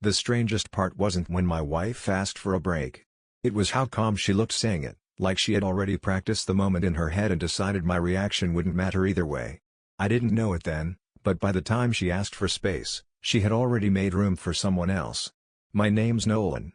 The strangest part wasn't when my wife asked for a break. It was how calm she looked saying it, like she had already practiced the moment in her head and decided my reaction wouldn't matter either way. I didn't know it then, but by the time she asked for space, she had already made room for someone else. My name's Nolan.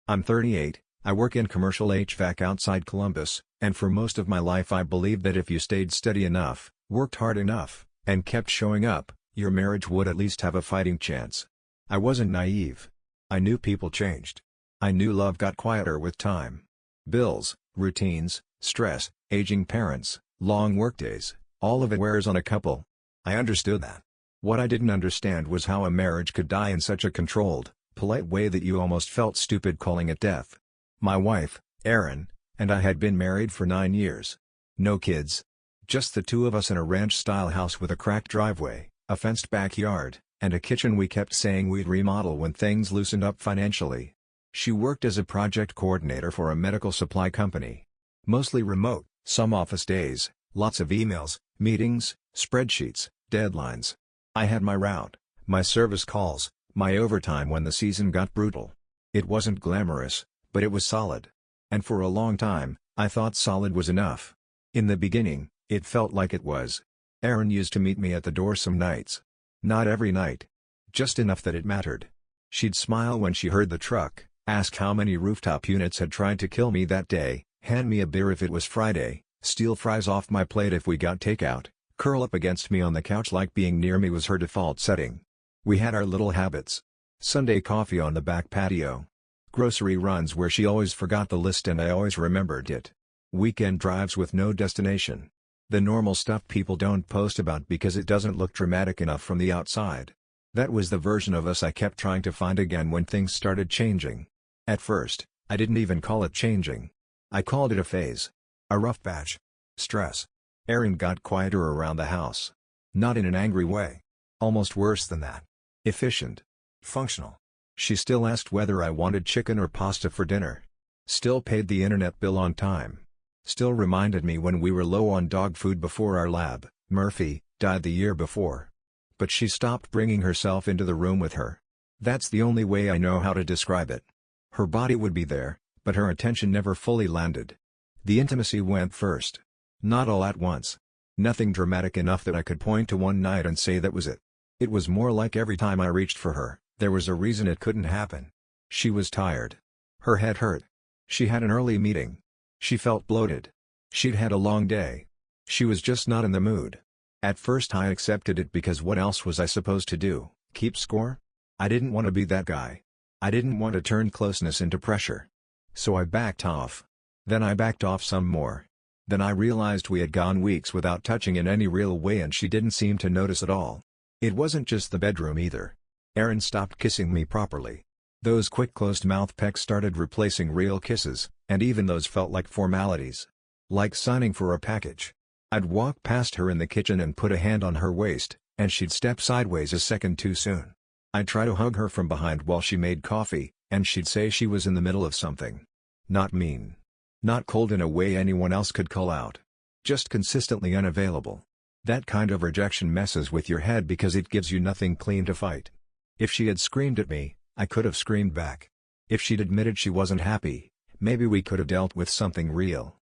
I'm 38, I work in commercial HVAC outside Columbus, and for most of my life I believed that if you stayed steady enough, worked hard enough, and kept showing up, your marriage would at least have a fighting chance. I wasn't naive. I knew people changed. I knew love got quieter with time. Bills, routines, stress, aging parents, long workdays, all of it wears on a couple. I understood that. What I didn't understand was how a marriage could die in such a controlled, polite way that you almost felt stupid calling it death. My wife, Erin, and I had been married for 9 years. No kids. Just the two of us in a ranch-style house with a cracked driveway, a fenced backyard, and a kitchen we kept saying we'd remodel when things loosened up financially. She worked as a project coordinator for a medical supply company. Mostly remote, some office days, lots of emails, meetings, spreadsheets, deadlines. I had my route, my service calls, my overtime when the season got brutal. It wasn't glamorous, but it was solid. And for a long time, I thought solid was enough. In the beginning, it felt like it was. Erin used to meet me at the door some nights. Not every night. Just enough that it mattered. She'd smile when she heard the truck, ask how many rooftop units had tried to kill me that day, hand me a beer if it was Friday, steal fries off my plate if we got takeout, curl up against me on the couch like being near me was her default setting. We had our little habits. Sunday coffee on the back patio. Grocery runs where she always forgot the list and I always remembered it. Weekend drives with no destination. The normal stuff people don't post about because it doesn't look dramatic enough from the outside. That was the version of us I kept trying to find again when things started changing. At first, I didn't even call it changing. I called it a phase. A rough patch. Stress. Erin got quieter around the house. Not in an angry way. Almost worse than that. Efficient. Functional. She still asked whether I wanted chicken or pasta for dinner. Still paid the internet bill on time. Still reminded me when we were low on dog food before our lab, Murphy, died the year before. But she stopped bringing herself into the room with her. That's the only way I know how to describe it. Her body would be there, but her attention never fully landed. The intimacy went first. Not all at once. Nothing dramatic enough that I could point to one night and say that was it. It was more like every time I reached for her, there was a reason it couldn't happen. She was tired. Her head hurt. She had an early meeting. She felt bloated. She'd had a long day. She was just not in the mood. At first I accepted it because what else was I supposed to do, keep score? I didn't want to be that guy. I didn't want to turn closeness into pressure. So I backed off. Then I backed off some more. Then I realized we had gone weeks without touching in any real way and she didn't seem to notice at all. It wasn't just the bedroom either. Erin stopped kissing me properly. Those quick closed-mouth pecks started replacing real kisses, and even those felt like formalities. Like signing for a package. I'd walk past her in the kitchen and put a hand on her waist, and she'd step sideways a second too soon. I'd try to hug her from behind while she made coffee, and she'd say she was in the middle of something. Not mean. Not cold in a way anyone else could call out. Just consistently unavailable. That kind of rejection messes with your head because it gives you nothing clean to fight. If she had screamed at me, I could have screamed back. If she'd admitted she wasn't happy, maybe we could have dealt with something real.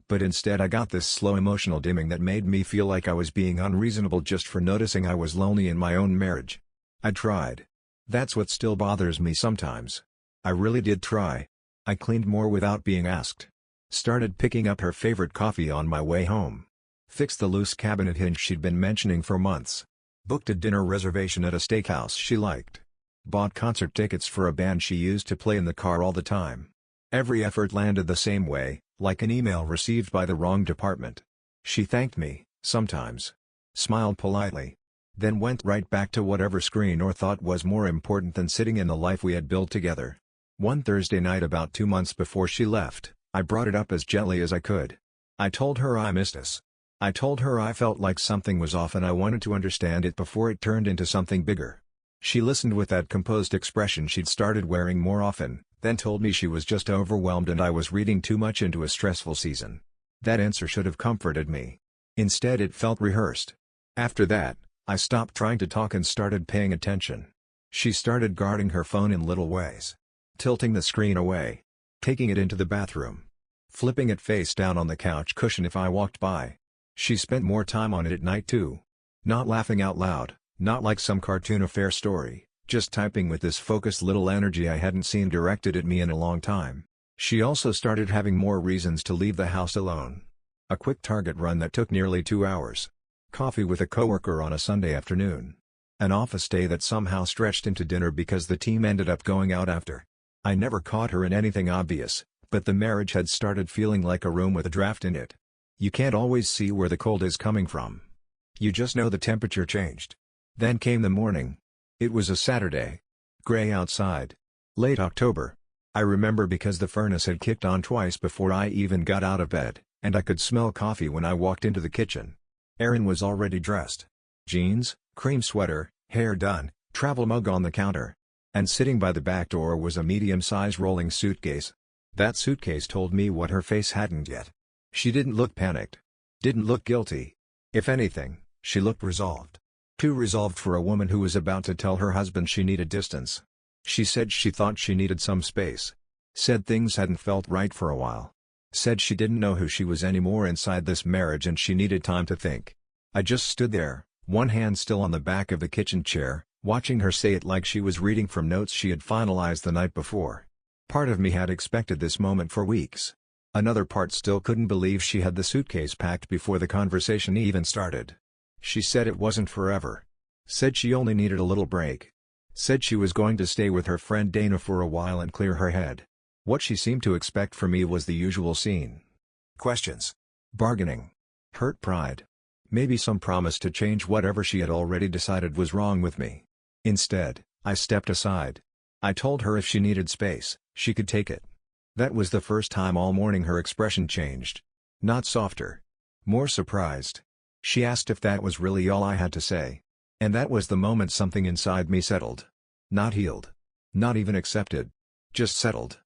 But instead I got this slow emotional dimming that made me feel like I was being unreasonable just for noticing I was lonely in my own marriage. I tried. That's what still bothers me sometimes. I really did try. I cleaned more without being asked. Started picking up her favorite coffee on my way home. Fixed the loose cabinet hinge she'd been mentioning for months. Booked a dinner reservation at a steakhouse she liked. Bought concert tickets for a band she used to play in the car all the time. Every effort landed the same way, like an email received by the wrong department. She thanked me, sometimes. Smiled politely. Then went right back to whatever screen or thought was more important than sitting in the life we had built together. One Thursday night about 2 months before she left, I brought it up as gently as I could. I told her I missed us. I told her I felt like something was off and I wanted to understand it before it turned into something bigger. She listened with that composed expression she'd started wearing more often, then told me she was just overwhelmed and I was reading too much into a stressful season. That answer should have comforted me. Instead it felt rehearsed. After that, I stopped trying to talk and started paying attention. She started guarding her phone in little ways. Tilting the screen away. Taking it into the bathroom. Flipping it face down on the couch cushion if I walked by. She spent more time on it at night too. Not laughing out loud, not like some cartoon affair story, just typing with this focused little energy I hadn't seen directed at me in a long time. She also started having more reasons to leave the house alone. A quick Target run that took nearly 2 hours. Coffee with a coworker on a Sunday afternoon. An office day that somehow stretched into dinner because the team ended up going out after. I never caught her in anything obvious, but the marriage had started feeling like a room with a draft in it. You can't always see where the cold is coming from. You just know the temperature changed. Then came the morning. It was a Saturday. Gray outside. Late October. I remember because the furnace had kicked on twice before I even got out of bed, and I could smell coffee when I walked into the kitchen. Erin was already dressed. Jeans, cream sweater, hair done, travel mug on the counter. And sitting by the back door was a medium-sized rolling suitcase. That suitcase told me what her face hadn't yet. She didn't look panicked. Didn't look guilty. If anything, she looked resolved. Too resolved for a woman who was about to tell her husband she needed distance. She said she thought she needed some space. Said things hadn't felt right for a while. Said she didn't know who she was anymore inside this marriage and she needed time to think. I just stood there, one hand still on the back of the kitchen chair, watching her say it like she was reading from notes she had finalized the night before. Part of me had expected this moment for weeks. Another part still couldn't believe she had the suitcase packed before the conversation even started. She said it wasn't forever. Said she only needed a little break. Said she was going to stay with her friend Dana for a while and clear her head. What she seemed to expect from me was the usual scene. Questions. Bargaining. Hurt pride. Maybe some promise to change whatever she had already decided was wrong with me. Instead, I stepped aside. I told her if she needed space, she could take it. That was the first time all morning her expression changed. Not softer. More surprised. She asked if that was really all I had to say. And that was the moment something inside me settled. Not healed. Not even accepted. Just settled.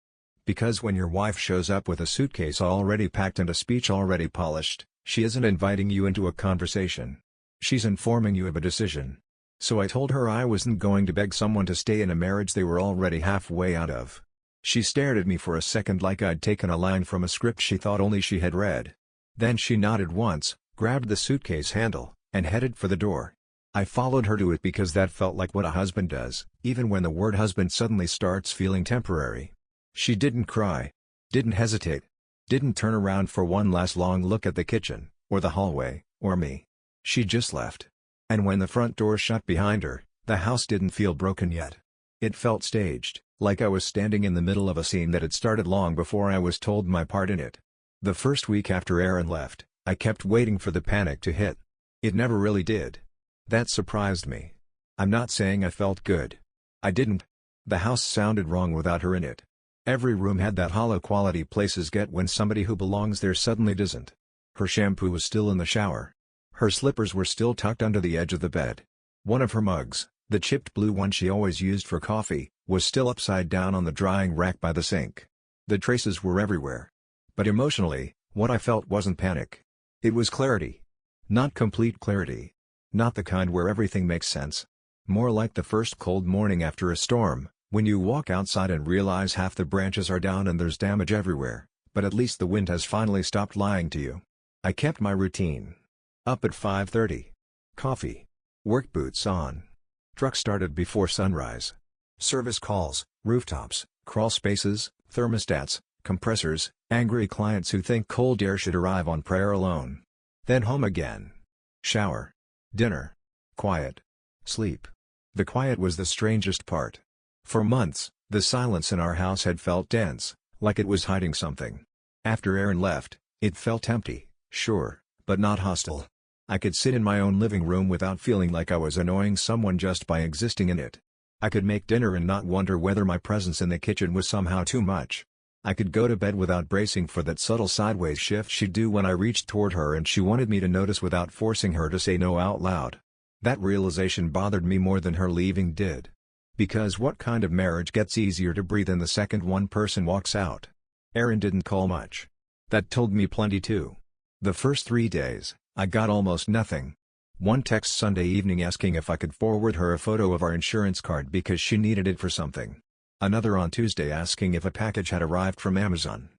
Because when your wife shows up with a suitcase already packed and a speech already polished, she isn't inviting you into a conversation. She's informing you of a decision. So I told her I wasn't going to beg someone to stay in a marriage they were already halfway out of. She stared at me for a second like I'd taken a line from a script she thought only she had read. Then she nodded once, grabbed the suitcase handle, and headed for the door. I followed her to it because that felt like what a husband does, even when the word husband suddenly starts feeling temporary. She didn't cry. Didn't hesitate. Didn't turn around for one last long look at the kitchen, or the hallway, or me. She just left. And when the front door shut behind her, the house didn't feel broken yet. It felt staged, like I was standing in the middle of a scene that had started long before I was told my part in it. The first week after Erin left, I kept waiting for the panic to hit. It never really did. That surprised me. I'm not saying I felt good. I didn't. The house sounded wrong without her in it. Every room had that hollow quality places get when somebody who belongs there suddenly doesn't. Her shampoo was still in the shower. Her slippers were still tucked under the edge of the bed. One of her mugs, the chipped blue one she always used for coffee, was still upside down on the drying rack by the sink. The traces were everywhere. But emotionally, what I felt wasn't panic. It was clarity. Not complete clarity. Not the kind where everything makes sense. More like the first cold morning after a storm, when you walk outside and realize half the branches are down and there's damage everywhere, but at least the wind has finally stopped lying to you. I kept my routine. Up at 5:30. Coffee. Work boots on. Truck started before sunrise. Service calls, rooftops, crawl spaces, thermostats, compressors, angry clients who think cold air should arrive on prayer alone. Then home again. Shower. Dinner. Quiet. Sleep. The quiet was the strangest part. For months, the silence in our house had felt dense, like it was hiding something. After Erin left, it felt empty, sure, but not hostile. I could sit in my own living room without feeling like I was annoying someone just by existing in it. I could make dinner and not wonder whether my presence in the kitchen was somehow too much. I could go to bed without bracing for that subtle sideways shift she'd do when I reached toward her and she wanted me to notice without forcing her to say no out loud. That realization bothered me more than her leaving did. Because what kind of marriage gets easier to breathe in the second one person walks out? Erin didn't call much. That told me plenty too. The first 3 days, I got almost nothing. One text Sunday evening asking if I could forward her a photo of our insurance card because she needed it for something. Another on Tuesday asking if a package had arrived from Amazon.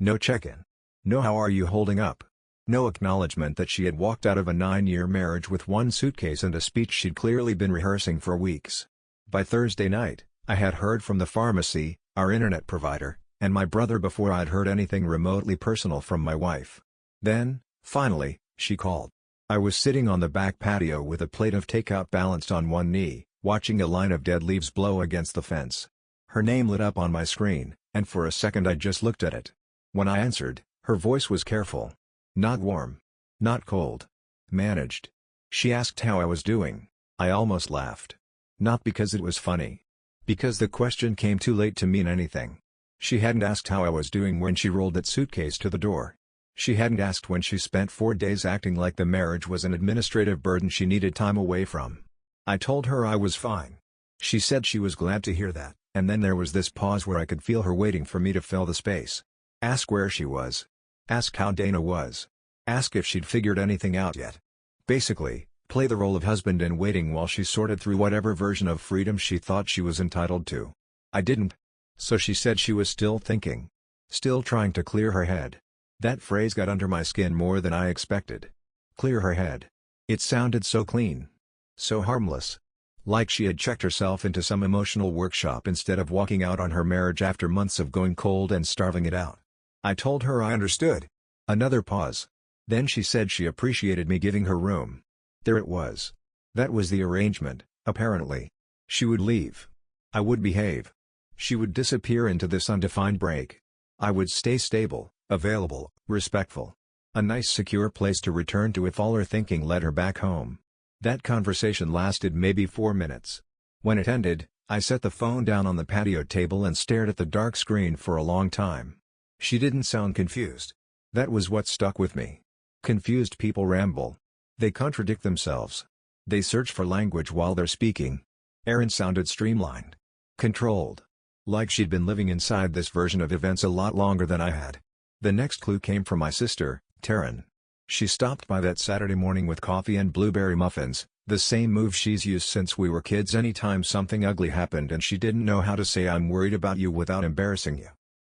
No check-in. No how are you holding up. No acknowledgement that she had walked out of a 9-year marriage with one suitcase and a speech she'd clearly been rehearsing for weeks. By Thursday night, I had heard from the pharmacy, our internet provider, and my brother before I'd heard anything remotely personal from my wife. Then, finally, she called. I was sitting on the back patio with a plate of takeout balanced on one knee, watching a line of dead leaves blow against the fence. Her name lit up on my screen, and for a second I just looked at it. When I answered, her voice was careful. Not warm. Not cold. Managed. She asked how I was doing. I almost laughed. Not because it was funny. Because the question came too late to mean anything. She hadn't asked how I was doing when she rolled that suitcase to the door. She hadn't asked when she spent 4 days acting like the marriage was an administrative burden she needed time away from. I told her I was fine. She said she was glad to hear that, and then there was this pause where I could feel her waiting for me to fill the space. Ask where she was. Ask how Dana was. Ask if she'd figured anything out yet. Basically, play the role of husband in waiting while she sorted through whatever version of freedom she thought she was entitled to. I didn't. So she said she was still thinking. Still trying to clear her head. That phrase got under my skin more than I expected. Clear her head. It sounded so clean. So harmless. Like she had checked herself into some emotional workshop instead of walking out on her marriage after months of going cold and starving it out. I told her I understood. Another pause. Then she said she appreciated me giving her room. There it was. That was the arrangement, apparently. She would leave. I would behave. She would disappear into this undefined break. I would stay stable, available, respectful. A nice secure place to return to if all her thinking led her back home. That conversation lasted maybe 4 minutes. When it ended, I set the phone down on the patio table and stared at the dark screen for a long time. She didn't sound confused. That was what stuck with me. Confused people ramble. They contradict themselves. They search for language while they're speaking. Erin sounded streamlined. Controlled. Like she'd been living inside this version of events a lot longer than I had. The next clue came from my sister, Taryn. She stopped by that Saturday morning with coffee and blueberry muffins, the same move she's used since we were kids anytime something ugly happened and she didn't know how to say "I'm worried about you" without embarrassing you.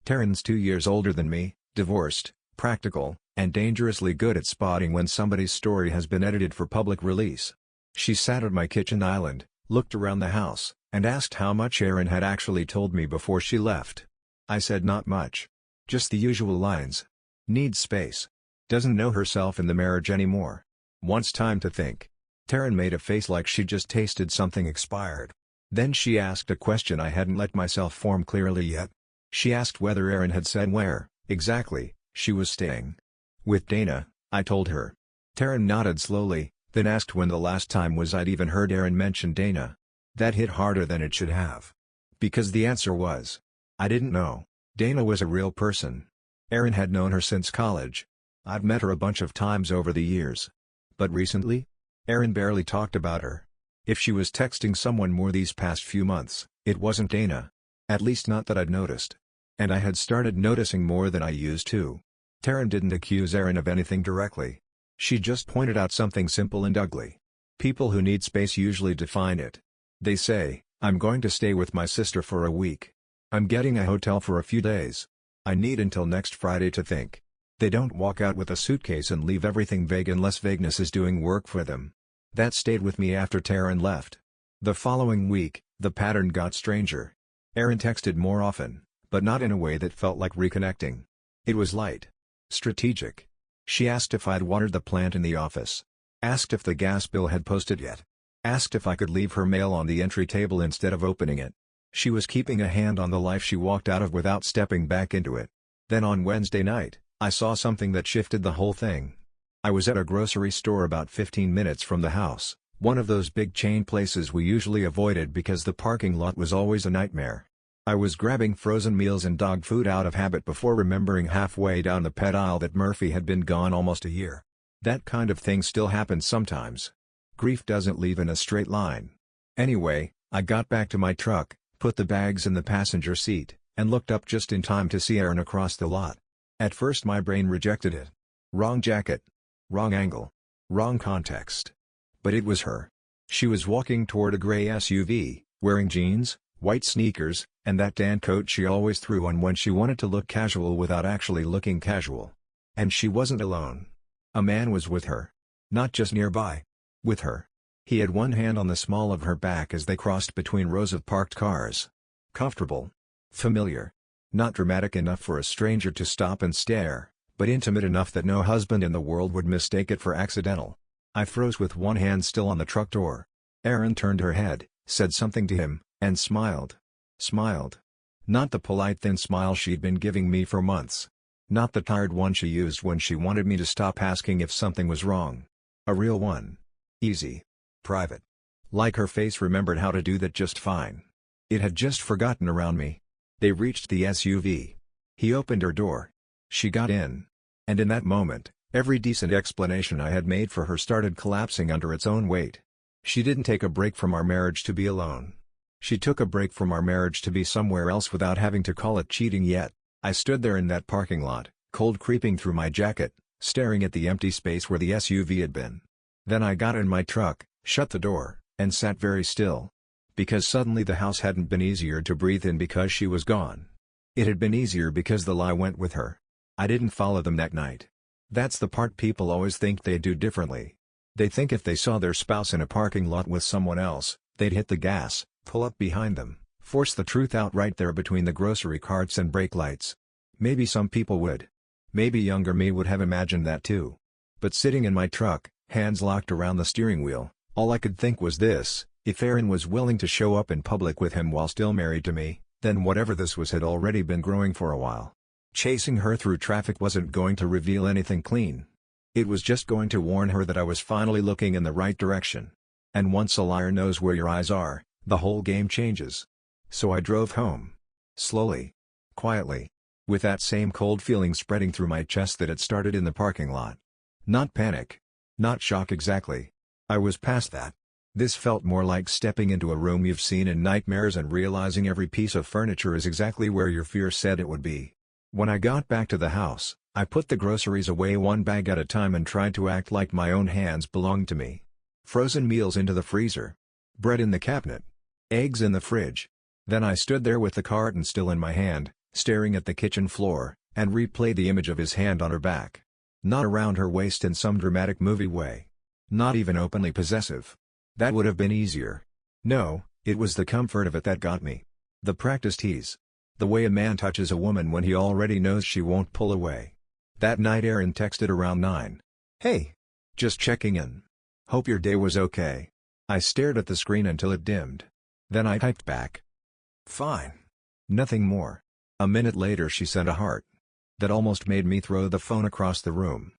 Taryn's 2 years older than me, divorced, practical, and dangerously good at spotting when somebody's story has been edited for public release. She sat at my kitchen island, looked around the house, and asked how much Erin had actually told me before she left. I said not much. Just the usual lines. Needs space. Doesn't know herself in the marriage anymore. Wants time to think. Taryn made a face like she just tasted something expired. Then she asked a question I hadn't let myself form clearly yet. She asked whether Erin had said where, exactly, she was staying. With Dana, I told her. Taryn nodded slowly, then asked when the last time was I'd even heard Erin mention Dana. That hit harder than it should have. Because the answer was, I didn't know. Dana was a real person. Erin had known her since college. I'd met her a bunch of times over the years. But recently? Erin barely talked about her. If she was texting someone more these past few months, it wasn't Dana. At least not that I'd noticed. And I had started noticing more than I used to. Taryn didn't accuse Erin of anything directly. She just pointed out something simple and ugly. People who need space usually define it. They say, I'm going to stay with my sister for a week. I'm getting a hotel for a few days. I need until next Friday to think. They don't walk out with a suitcase and leave everything vague unless vagueness is doing work for them. That stayed with me after Taryn left. The following week, the pattern got stranger. Erin texted more often, but not in a way that felt like reconnecting. It was light. Strategic. She asked if I'd watered the plant in the office. Asked if the gas bill had posted yet. Asked if I could leave her mail on the entry table instead of opening it. She was keeping a hand on the life she walked out of without stepping back into it. Then on Wednesday night, I saw something that shifted the whole thing. I was at a grocery store about 15 minutes from the house, one of those big chain places we usually avoided because the parking lot was always a nightmare. I was grabbing frozen meals and dog food out of habit before remembering halfway down the pet aisle that Murphy had been gone almost a year. That kind of thing still happens sometimes. Grief doesn't leave in a straight line. Anyway, I got back to my truck, put the bags in the passenger seat, and looked up just in time to see Erin across the lot. At first my brain rejected it. Wrong jacket. Wrong angle. Wrong context. But it was her. She was walking toward a gray SUV, wearing jeans, white sneakers, and that tan coat she always threw on when she wanted to look casual without actually looking casual. And she wasn't alone. A man was with her. Not just nearby. With her. He had one hand on the small of her back as they crossed between rows of parked cars. Comfortable. Familiar. Not dramatic enough for a stranger to stop and stare, but intimate enough that no husband in the world would mistake it for accidental. I froze with one hand still on the truck door. Erin turned her head, said something to him, and smiled. Smiled. Not the polite thin smile she'd been giving me for months. Not the tired one she used when she wanted me to stop asking if something was wrong. A real one. Easy. Private. Like her face remembered how to do that just fine. It had just forgotten around me. They reached the SUV. He opened her door. She got in. And in that moment, every decent explanation I had made for her started collapsing under its own weight. She didn't take a break from our marriage to be alone. She took a break from our marriage to be somewhere else without having to call it cheating yet. I stood there in that parking lot, cold creeping through my jacket, staring at the empty space where the SUV had been. Then I got in my truck, shut the door, and sat very still. Because suddenly the house hadn't been easier to breathe in because she was gone. It had been easier because the lie went with her. I didn't follow them that night. That's the part people always think they do differently. They think if they saw their spouse in a parking lot with someone else, they'd hit the gas, pull up behind them, force the truth out right there between the grocery carts and brake lights. Maybe some people would. Maybe younger me would have imagined that too. But sitting in my truck, hands locked around the steering wheel, all I could think was this: if Erin was willing to show up in public with him while still married to me, then whatever this was had already been growing for a while. Chasing her through traffic wasn't going to reveal anything clean. It was just going to warn her that I was finally looking in the right direction. And once a liar knows where your eyes are, the whole game changes. So I drove home. Slowly. Quietly. With that same cold feeling spreading through my chest that had started in the parking lot. Not panic. Not shock exactly. I was past that. This felt more like stepping into a room you've seen in nightmares and realizing every piece of furniture is exactly where your fear said it would be. When I got back to the house, I put the groceries away one bag at a time and tried to act like my own hands belonged to me. Frozen meals into the freezer. Bread in the cabinet. Eggs in the fridge. Then I stood there with the carton still in my hand, staring at the kitchen floor, and replayed the image of his hand on her back. Not around her waist in some dramatic movie way. Not even openly possessive. That would have been easier. No, it was the comfort of it that got me. The practiced tease. The way a man touches a woman when he already knows she won't pull away. That night Erin texted around 9. "Hey. Just checking in. Hope your day was okay." I stared at the screen until it dimmed. Then I typed back. "Fine." Nothing more. A minute later she sent a heart. That almost made me throw the phone across the room.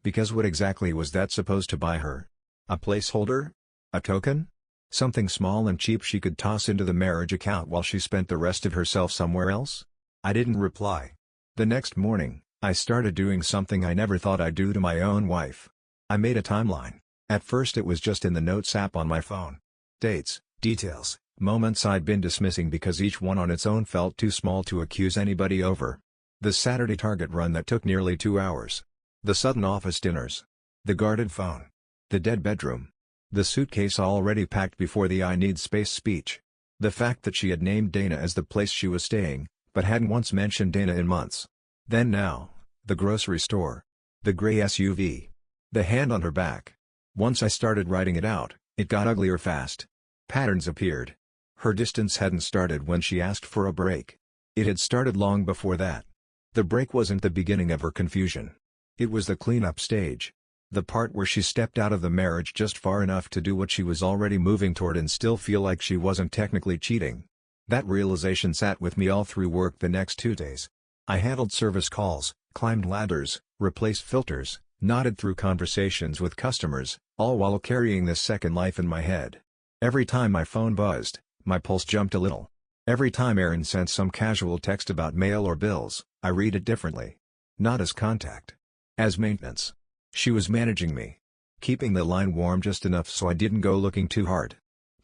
Because what exactly was that supposed to buy her? A placeholder? A token? Something small and cheap she could toss into the marriage account while she spent the rest of herself somewhere else? I didn't reply. The next morning, I started doing something I never thought I'd do to my own wife. I made a timeline. At first it was just in the Notes app on my phone. Dates, details, moments I'd been dismissing because each one on its own felt too small to accuse anybody over. The Saturday Target run that took nearly 2 hours. The sudden office dinners. The guarded phone. The dead bedroom. The suitcase already packed before the "I need space" speech. The fact that she had named Dana as the place she was staying, but hadn't once mentioned Dana in months. Then now, the grocery store. The gray SUV. The hand on her back. Once I started writing it out, it got uglier fast. Patterns appeared. Her distance hadn't started when she asked for a break. It had started long before that. The break wasn't the beginning of her confusion. It was the cleanup stage. The part where she stepped out of the marriage just far enough to do what she was already moving toward and still feel like she wasn't technically cheating. That realization sat with me all through work the next 2 days. I handled service calls, climbed ladders, replaced filters, nodded through conversations with customers, all while carrying this second life in my head. Every time my phone buzzed, my pulse jumped a little. Every time Erin sent some casual text about mail or bills, I read it differently. Not as contact. As maintenance. She was managing me. Keeping the line warm just enough so I didn't go looking too hard.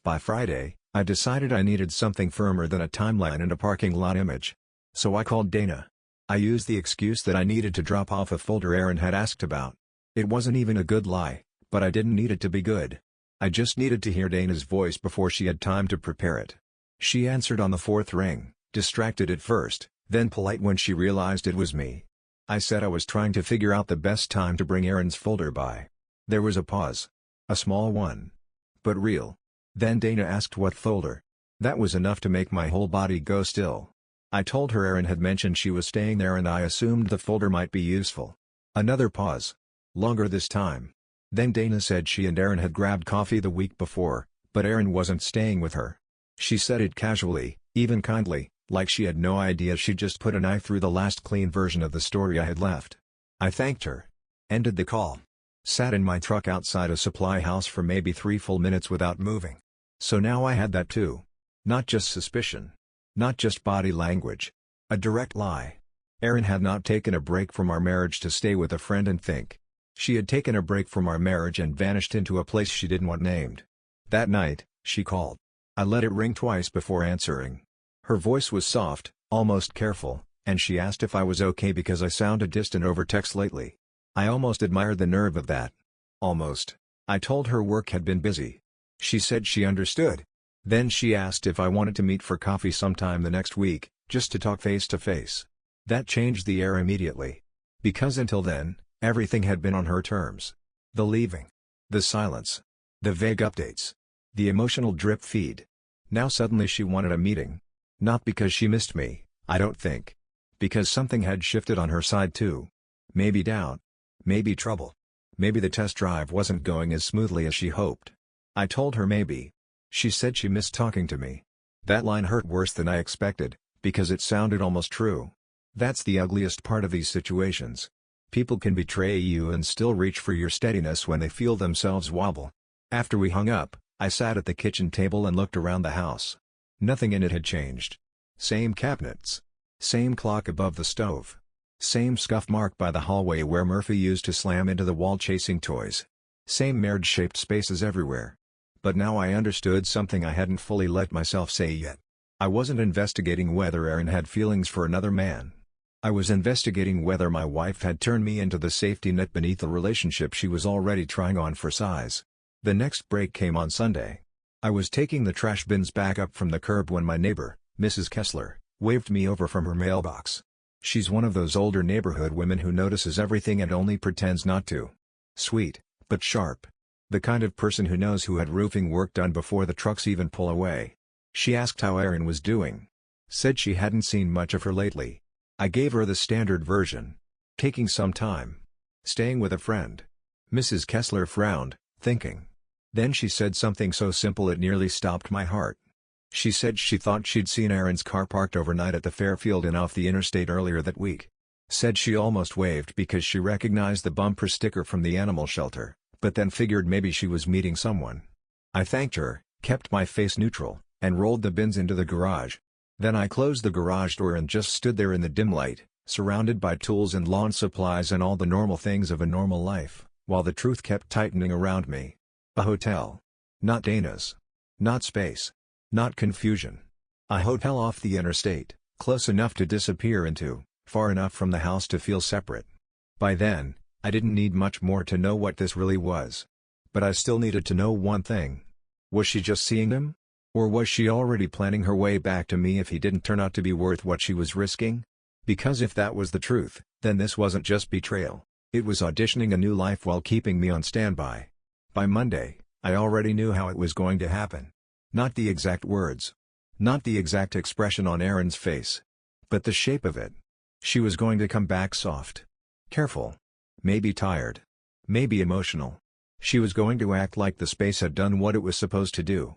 By Friday, I decided I needed something firmer than a timeline and a parking lot image. So I called Dana. I used the excuse that I needed to drop off a folder Erin had asked about. It wasn't even a good lie, but I didn't need it to be good. I just needed to hear Dana's voice before she had time to prepare it. She answered on the fourth ring, distracted at first, then polite when she realized it was me. I said I was trying to figure out the best time to bring Erin's folder by. There was a pause. A small one. But real. Then Dana asked what folder. That was enough to make my whole body go still. I told her Erin had mentioned she was staying there and I assumed the folder might be useful. Another pause. Longer this time. Then Dana said she and Erin had grabbed coffee the week before, but Erin wasn't staying with her. She said it casually, even kindly, like she had no idea she'd just put a knife through the last clean version of the story I had left. I thanked her. Ended the call. Sat in my truck outside a supply house for maybe 3 full minutes without moving. So now I had that too. Not just suspicion. Not just body language. A direct lie. Erin had not taken a break from our marriage to stay with a friend and think. She had taken a break from our marriage and vanished into a place she didn't want named. That night, she called. I let it ring twice before answering. Her voice was soft, almost careful, and she asked if I was okay because I sounded distant over text lately. I almost admired the nerve of that. Almost. I told her work had been busy. She said she understood. Then she asked if I wanted to meet for coffee sometime the next week, just to talk face to face. That changed the air immediately. Because until then, everything had been on her terms. The leaving. The silence. The vague updates. The emotional drip feed. Now suddenly she wanted a meeting. Not because she missed me, I don't think. Because something had shifted on her side too. Maybe doubt. Maybe trouble. Maybe the test drive wasn't going as smoothly as she hoped. I told her maybe. She said she missed talking to me. That line hurt worse than I expected, because it sounded almost true. That's the ugliest part of these situations. People can betray you and still reach for your steadiness when they feel themselves wobble. After we hung up, I sat at the kitchen table and looked around the house. Nothing in it had changed. Same cabinets. Same clock above the stove. Same scuff mark by the hallway where Murphy used to slam into the wall chasing toys. Same marriage-shaped spaces everywhere. But now I understood something I hadn't fully let myself say yet. I wasn't investigating whether Erin had feelings for another man. I was investigating whether my wife had turned me into the safety net beneath a relationship she was already trying on for size. The next break came on Sunday. I was taking the trash bins back up from the curb when my neighbor, Mrs. Kessler, waved me over from her mailbox. She's one of those older neighborhood women who notices everything and only pretends not to. Sweet, but sharp. The kind of person who knows who had roofing work done before the trucks even pull away. She asked how Erin was doing. Said she hadn't seen much of her lately. I gave her the standard version. Taking some time. Staying with a friend. Mrs. Kessler frowned, thinking. Then she said something so simple it nearly stopped my heart. She said she thought she'd seen Erin's car parked overnight at the Fairfield Inn off the interstate earlier that week. Said she almost waved because she recognized the bumper sticker from the animal shelter, but then figured maybe she was meeting someone. I thanked her, kept my face neutral, and rolled the bins into the garage. Then I closed the garage door and just stood there in the dim light, surrounded by tools and lawn supplies and all the normal things of a normal life, while the truth kept tightening around me. A hotel. Not Dana's. Not space. Not confusion. A hotel off the interstate, close enough to disappear into, far enough from the house to feel separate. By then, I didn't need much more to know what this really was. But I still needed to know one thing. Was she just seeing him? Or was she already planning her way back to me if he didn't turn out to be worth what she was risking? Because if that was the truth, then this wasn't just betrayal. It was auditioning a new life while keeping me on standby. By Monday, I already knew how it was going to happen. Not the exact words. Not the exact expression on Erin's face. But the shape of it. She was going to come back soft. Careful. Maybe tired. Maybe emotional. She was going to act like the space had done what it was supposed to do.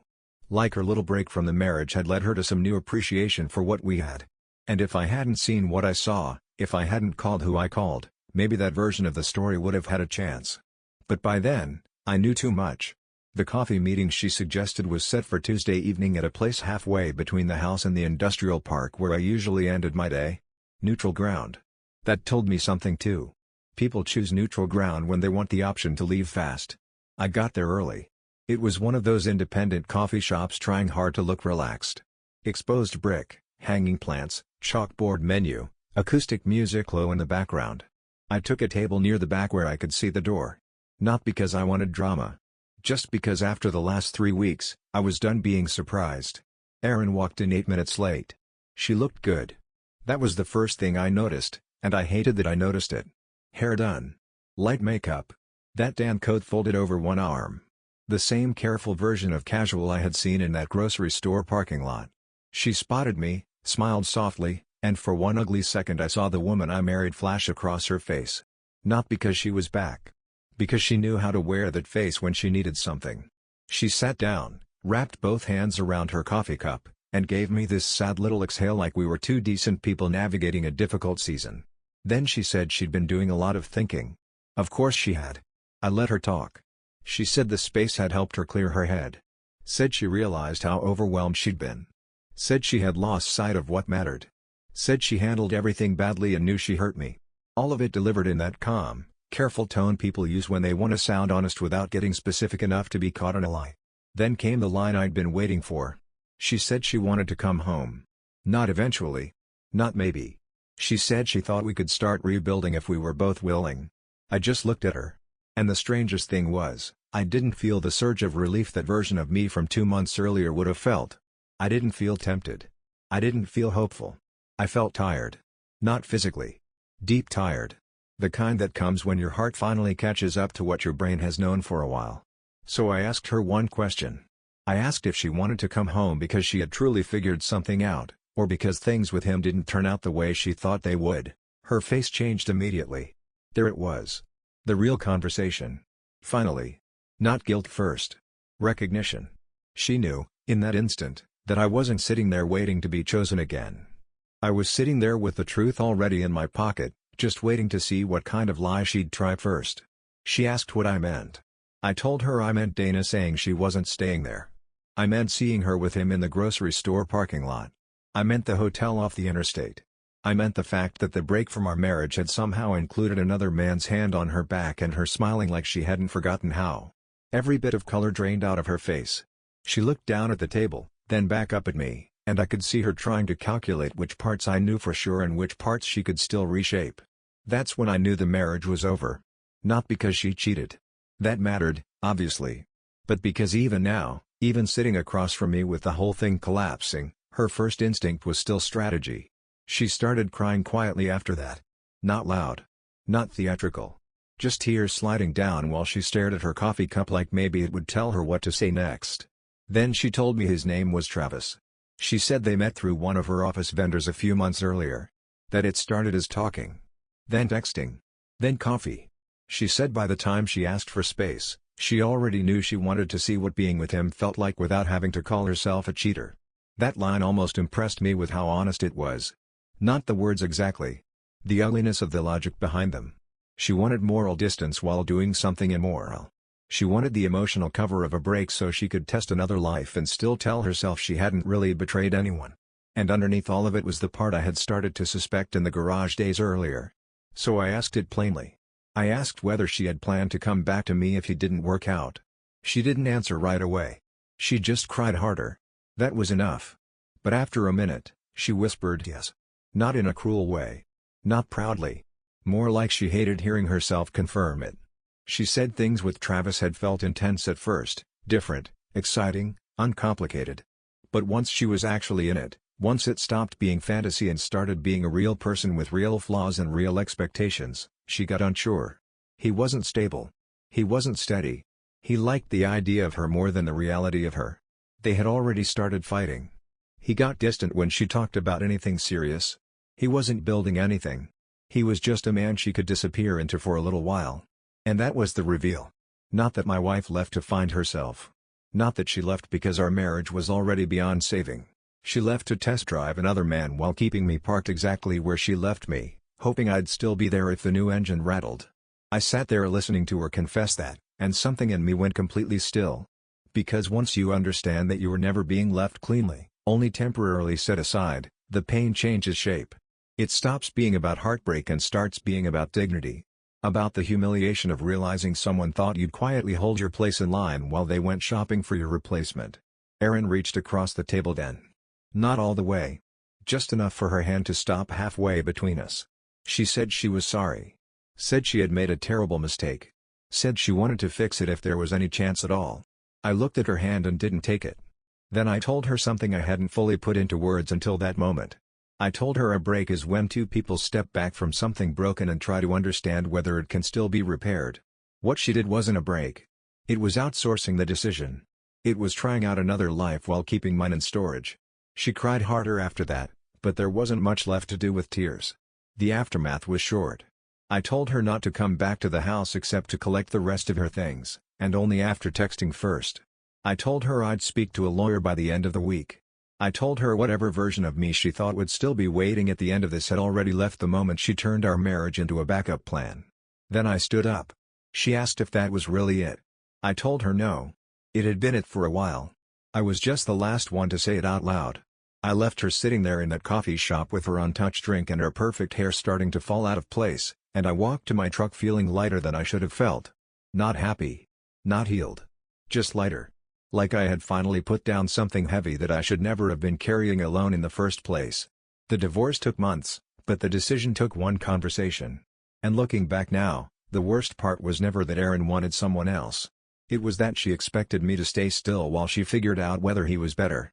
Like her little break from the marriage had led her to some new appreciation for what we had. And if I hadn't seen what I saw, if I hadn't called who I called, maybe that version of the story would have had a chance. But by then, I knew too much. The coffee meeting she suggested was set for Tuesday evening at a place halfway between the house and the industrial park where I usually ended my day. Neutral ground. That told me something too. People choose neutral ground when they want the option to leave fast. I got there early. It was one of those independent coffee shops trying hard to look relaxed. Exposed brick, hanging plants, chalkboard menu, acoustic music low in the background. I took a table near the back where I could see the door. Not because I wanted drama. Just because after the last 3 weeks, I was done being surprised. Erin walked in 8 minutes late. She looked good. That was the first thing I noticed, and I hated that I noticed it. Hair done. Light makeup. That damn coat folded over one arm. The same careful version of casual I had seen in that grocery store parking lot. She spotted me, smiled softly, and for one ugly second I saw the woman I married flash across her face. Not because she was back. Because she knew how to wear that face when she needed something. She sat down, wrapped both hands around her coffee cup, and gave me this sad little exhale like we were two decent people navigating a difficult season. Then she said she'd been doing a lot of thinking. Of course she had. I let her talk. She said the space had helped her clear her head. Said she realized how overwhelmed she'd been. Said she had lost sight of what mattered. Said she handled everything badly and knew she hurt me. All of it delivered in that calm, careful tone people use when they want to sound honest without getting specific enough to be caught in a lie. Then came the line I'd been waiting for. She said she wanted to come home. Not eventually. Not maybe. She said she thought we could start rebuilding if we were both willing. I just looked at her. And the strangest thing was, I didn't feel the surge of relief that version of me from 2 months earlier would have felt. I didn't feel tempted. I didn't feel hopeful. I felt tired. Not physically. Deep tired. The kind that comes when your heart finally catches up to what your brain has known for a while. So I asked her one question. I asked if she wanted to come home because she had truly figured something out, or because things with him didn't turn out the way she thought they would. Her face changed immediately. There it was. The real conversation. Finally. Not guilt first. Recognition. She knew, in that instant, that I wasn't sitting there waiting to be chosen again. I was sitting there with the truth already in my pocket, just waiting to see what kind of lie she'd try first. She asked what I meant. I told her I meant Dana saying she wasn't staying there. I meant seeing her with him in the grocery store parking lot. I meant the hotel off the interstate. I meant the fact that the break from our marriage had somehow included another man's hand on her back and her smiling like she hadn't forgotten how. Every bit of color drained out of her face. She looked down at the table, then back up at me, and I could see her trying to calculate which parts I knew for sure and which parts she could still reshape. That's when I knew the marriage was over. Not because she cheated. That mattered, obviously. But because even now, even sitting across from me with the whole thing collapsing, her first instinct was still strategy. She started crying quietly after that. Not loud. Not theatrical. Just tears sliding down while she stared at her coffee cup like maybe it would tell her what to say next. Then she told me his name was Travis. She said they met through one of her office vendors a few months earlier. That it started as talking. Then texting. Then coffee. She said by the time she asked for space, she already knew she wanted to see what being with him felt like without having to call herself a cheater. That line almost impressed me with how honest it was. Not the words exactly. The ugliness of the logic behind them. She wanted moral distance while doing something immoral. She wanted the emotional cover of a break so she could test another life and still tell herself she hadn't really betrayed anyone. And underneath all of it was the part I had started to suspect in the garage days earlier. So I asked it plainly. I asked whether she had planned to come back to me if he didn't work out. She didn't answer right away. She just cried harder. That was enough. But after a minute, she whispered yes. Not in a cruel way. Not proudly. More like she hated hearing herself confirm it. She said things with Travis had felt intense at first, different, exciting, uncomplicated. But once she was actually in it, once it stopped being fantasy and started being a real person with real flaws and real expectations, she got unsure. He wasn't stable. He wasn't steady. He liked the idea of her more than the reality of her. They had already started fighting. He got distant when she talked about anything serious. He wasn't building anything. He was just a man she could disappear into for a little while. And that was the reveal. Not that my wife left to find herself. Not that she left because our marriage was already beyond saving. She left to test drive another man while keeping me parked exactly where she left me, hoping I'd still be there if the new engine rattled. I sat there listening to her confess that, and something in me went completely still. Because once you understand that you were never being left cleanly, only temporarily set aside, the pain changes shape. It stops being about heartbreak and starts being about dignity. About the humiliation of realizing someone thought you'd quietly hold your place in line while they went shopping for your replacement. Erin reached across the table then. Not all the way. Just enough for her hand to stop halfway between us. She said she was sorry. Said she had made a terrible mistake. Said she wanted to fix it if there was any chance at all. I looked at her hand and didn't take it. Then I told her something I hadn't fully put into words until that moment. I told her a break is when two people step back from something broken and try to understand whether it can still be repaired. What she did wasn't a break. It was outsourcing the decision. It was trying out another life while keeping mine in storage. She cried harder after that, but there wasn't much left to do with tears. The aftermath was short. I told her not to come back to the house except to collect the rest of her things, and only after texting first. I told her I'd speak to a lawyer by the end of the week. I told her whatever version of me she thought would still be waiting at the end of this had already left the moment she turned our marriage into a backup plan. Then I stood up. She asked if that was really it. I told her no. It had been it for a while. I was just the last one to say it out loud. I left her sitting there in that coffee shop with her untouched drink and her perfect hair starting to fall out of place, and I walked to my truck feeling lighter than I should have felt. Not happy. Not healed. Just lighter. Like I had finally put down something heavy that I should never have been carrying alone in the first place. The divorce took months, but the decision took one conversation. And looking back now, the worst part was never that Erin wanted someone else. It was that she expected me to stay still while she figured out whether he was better.